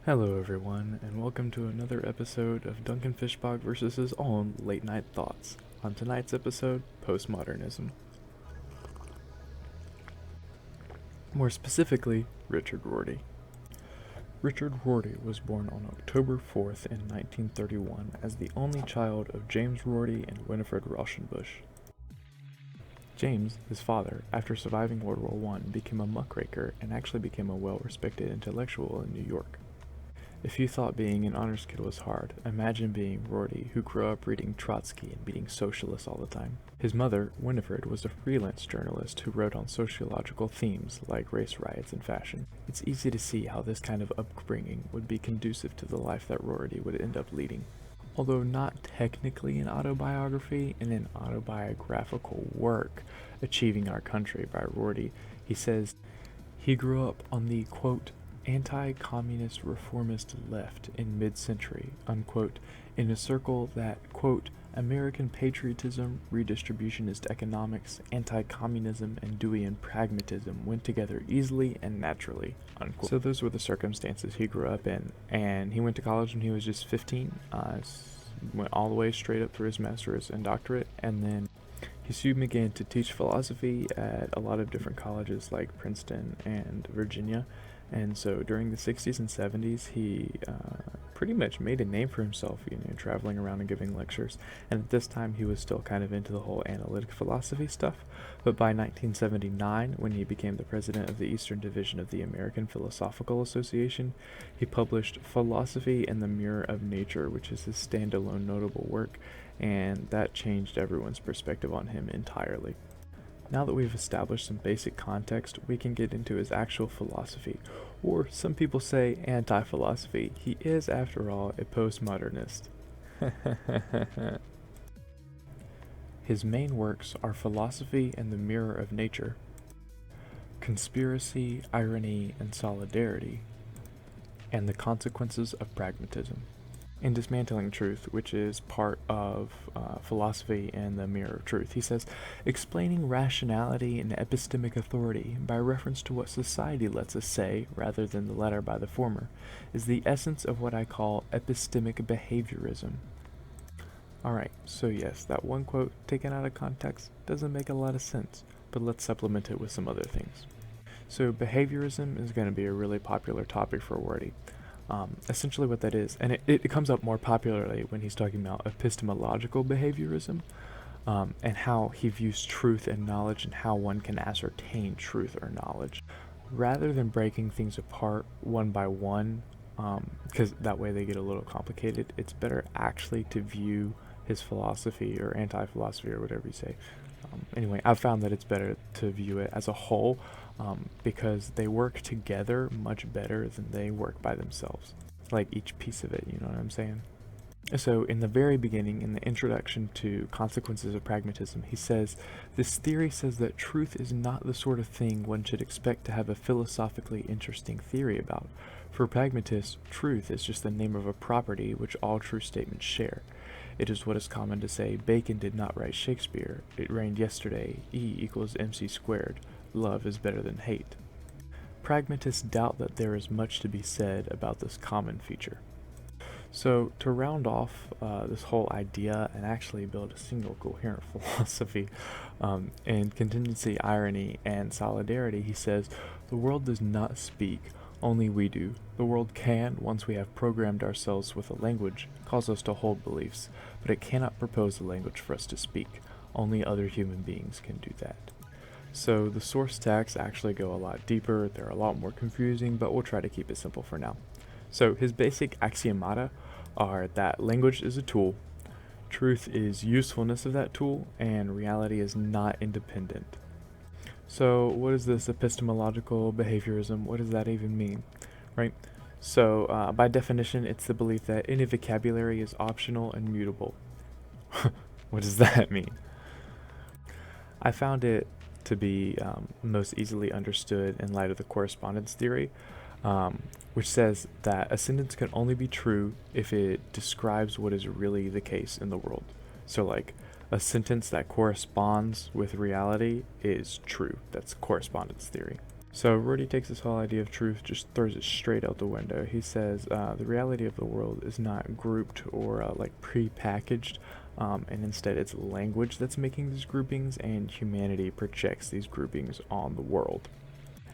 Hello everyone, and welcome to another episode of Duncan Fishbach versus his own late night thoughts. On tonight's episode, postmodernism. More specifically, Richard Rorty. Richard Rorty was born on October 4th in 1931 as the only child of James Rorty and Winifred Rauschenbusch. James, his father, after surviving World War I, became a muckraker and actually became a well-respected intellectual in New York. If you thought being an honors kid was hard, imagine being Rorty, who grew up reading Trotsky and beating socialists all the time. His mother, Winifred, was a freelance journalist who wrote on sociological themes like race riots and fashion. It's easy to see how this kind of upbringing would be conducive to the life that Rorty would end up leading. Although not technically an autobiography, in an autobiographical work, Achieving Our Country by Rorty, he says he grew up on the, quote, anti-communist reformist left in mid-century, unquote, in a circle that, quote, American patriotism, redistributionist economics, anti-communism, and Deweyan pragmatism went together easily and naturally, unquote. So those were the circumstances he grew up in, and he went to college when he was just 15, went all the way straight up through his master's and doctorate, and then he soon began to teach philosophy at a lot of different colleges like Princeton and Virginia. And so during the 60s and 70s, he pretty much made a name for himself, traveling around and giving lectures. And at this time, he was still kind of into the whole analytic philosophy stuff. But by 1979, when he became the president of the Eastern Division of the American Philosophical Association, he published Philosophy and the Mirror of Nature, which is his standalone notable work, and that changed everyone's perspective on him entirely. Now that we've established some basic context, we can get into his actual philosophy, or some people say anti-philosophy. He is, after all, a postmodernist. His main works are Philosophy and the Mirror of Nature, Conspiracy, Irony, and Solidarity, and The Consequences of Pragmatism. In Dismantling Truth, which is part of Philosophy and the Mirror of Truth, he says, explaining rationality and epistemic authority by reference to what society lets us say, rather than the latter by the former, is the essence of what I call epistemic behaviorism. Alright, so yes, that one quote, taken out of context, doesn't make a lot of sense, but let's supplement it with some other things. So behaviorism is going to be a really popular topic for Rorty. Essentially what that is, and it comes up more popularly when he's talking about epistemological behaviorism, and how he views truth and knowledge and how one can ascertain truth or knowledge. Rather than breaking things apart one by one, because that way they get a little complicated, it's better actually to view his philosophy or anti-philosophy or whatever you say. Anyway, I've found that it's better to view it as a whole, because they work together much better than they work by themselves. Like each piece of it, you know what I'm saying? So in the very beginning, in the introduction to Consequences of Pragmatism, he says, this theory says that truth is not the sort of thing one should expect to have a philosophically interesting theory about. For pragmatists, truth is just the name of a property which all true statements share. It is what is common to say, Bacon did not write Shakespeare, it rained yesterday, E equals MC squared, love is better than hate. Pragmatists doubt that there is much to be said about this common feature. So to round off this whole idea and actually build a single coherent philosophy, in Contingency, Irony, and Solidarity, he says, the world does not speak, only we do. The world can, once we have programmed ourselves with a language, cause us to hold beliefs, but it cannot propose a language for us to speak. Only other human beings can do that. So the source texts actually go a lot deeper, they're a lot more confusing, but we'll try to keep it simple for now. So his basic axiomata are that language is a tool, truth is usefulness of that tool, and reality is not independent. So what is this epistemological behaviorism? What does that even mean, right? So by definition, it's the belief that any vocabulary is optional and mutable. What does that mean? I found it to be most easily understood in light of the correspondence theory, which says that a sentence can only be true if it describes what is really the case in the world. So like, a sentence that corresponds with reality is true. That's correspondence theory. So Rorty takes this whole idea of truth, just throws it straight out the window. He says the reality of the world is not grouped or like pre-packaged, and instead it's language that's making these groupings, and humanity projects these groupings on the world.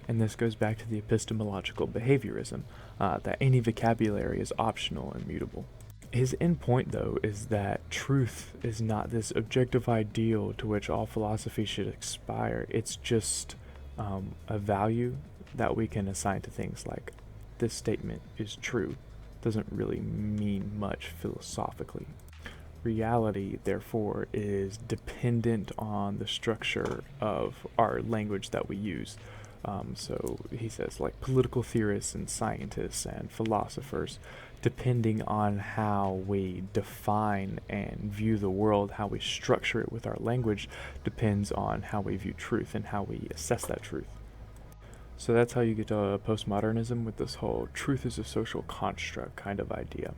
And this goes back to the epistemological behaviorism, that any vocabulary is optional and mutable. His end point, though, is that truth is not this objective ideal to which all philosophy should aspire. It's just a value that we can assign to things, like this statement is true doesn't really mean much philosophically. Reality, therefore, is dependent on the structure of our language that we use. So he says, like, political theorists and scientists and philosophers, depending on how we define and view the world, how we structure it with our language, depends on how we view truth and how we assess that truth. So that's how you get to postmodernism, with this whole truth is a social construct kind of idea.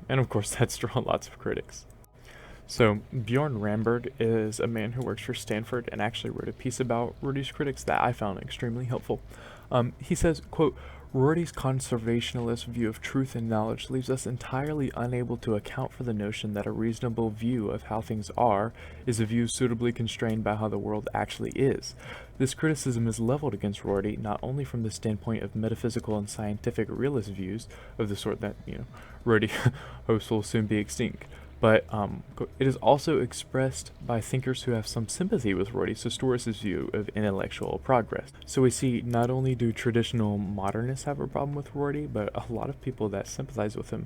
And of course that's drawn lots of critics. So Bjorn Ramberg is a man who works for Stanford and actually wrote a piece about Rorty's critics that I found extremely helpful. He says, quote, Rorty's conservationalist view of truth and knowledge leaves us entirely unable to account for the notion that a reasonable view of how things are is a view suitably constrained by how the world actually is. This criticism is leveled against Rorty not only from the standpoint of metaphysical and scientific realist views of the sort that, Rorty hopes will soon be extinct, but it is also expressed by thinkers who have some sympathy with Rorty's historicist view of intellectual progress. So we see not only do traditional modernists have a problem with Rorty, but a lot of people that sympathize with him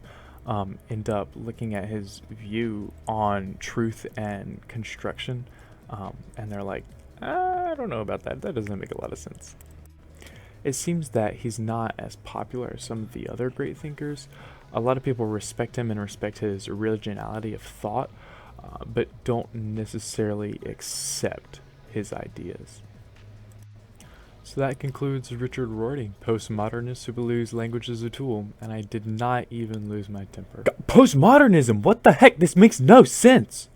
end up looking at his view on truth and construction, and they're like, I don't know about that. That doesn't make a lot of sense. It seems that he's not as popular as some of the other great thinkers. A lot of people respect him and respect his originality of thought, but don't necessarily accept his ideas. So that concludes Richard Rorty, postmodernist who believes language is a tool, and I did not even lose my temper. Postmodernism! What the heck? This makes no sense!